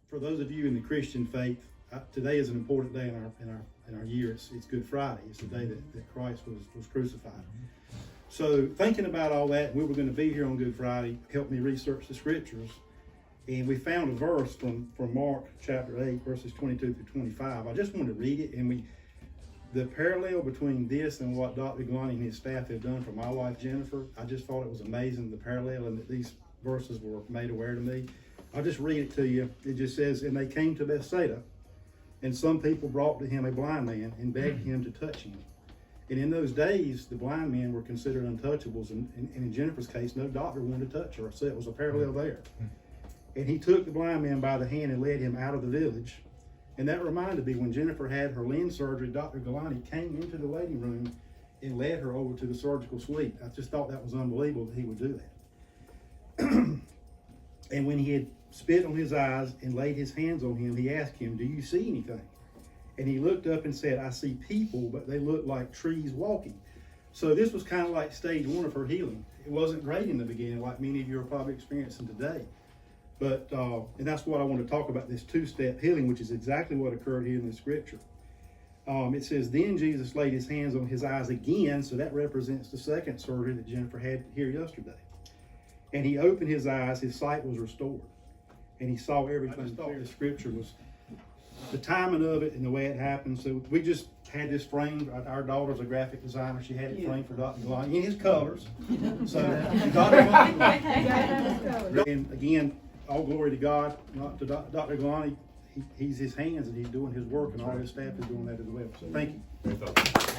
For those of you in the Christian faith, today is an important day in our year. It's Good Friday. It's the day that Christ was crucified. So thinking about all that, we were going to be here on Good Friday, helped me research the scriptures, and we found a verse from Mark chapter 8, verses 22 through 25. I just wanted to read it, and the parallel between this and what Dr. Gulani and his staff have done for my wife Jennifer, I just thought it was amazing, the parallel, and that these verses were made aware to me. I'll just read it to you. It just says, "And they came to Bethsaida, and some people brought to him a blind man and begged him to touch him. And in those days, the blind men were considered untouchables, and in Jennifer's case, no doctor wanted to touch her, so it was a parallel there. And he took the blind man by the hand and led him out of the village." And that reminded me, when Jennifer had her lens surgery, Dr. Gulani came into the waiting room and led her over to the surgical suite. I just thought that was unbelievable that he would do that. And when he had spit on his eyes and laid his hands on him, he asked him, "Do you see anything?" And he looked up and said, "I see people, but they look like trees walking." So this was kind of like stage one of her healing. It wasn't great in the beginning, like many of you are probably experiencing today. But, and that's what I want to talk about, this two-step healing, which is exactly what occurred here in the scripture. It says, "Then Jesus laid his hands on his eyes again," so that represents the second surgery that Jennifer had here yesterday. "And he opened his eyes, his sight was restored, and he saw everything." I just thought the scripture was, the timing of it and the way it happened. So we just had this framed. Our daughter's a graphic designer. She had it framed for Dr. Gulani in his colors. So Dr. Gulani. And again, all glory to God, not to Dr. Gulani. He's his hands, and he's doing his work, and all his staff is doing that as well. So thank you.